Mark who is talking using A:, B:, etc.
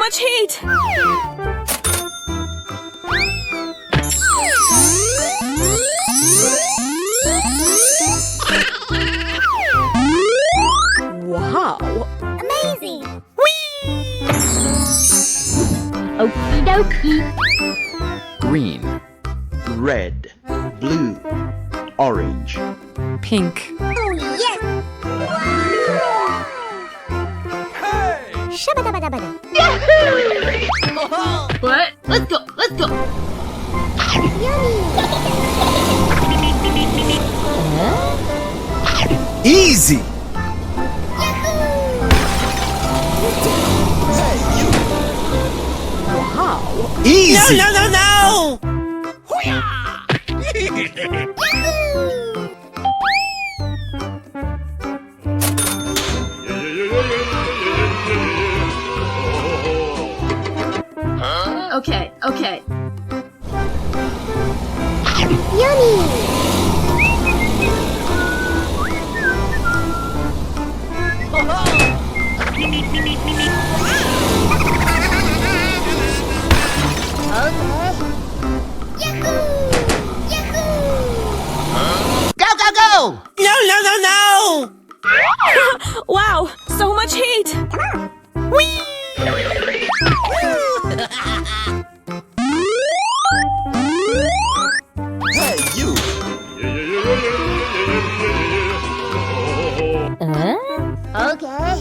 A: much heat! Wow!
B: Amazing! Whee! Okie dokie.
C: Green, red, blue, orange.
A: Pink.
B: Oh, yes! Shabba-dabba-dabba-da.
D: What? Let's go! Let's go!
E: Easy!
A: Wow!
E: Easy!
F: No, no, no, no!
D: Okay, okay.
F: Go, go, go! No, no, no, no!
A: Wow! So much heat!
E: Hey, you!
B: Okay.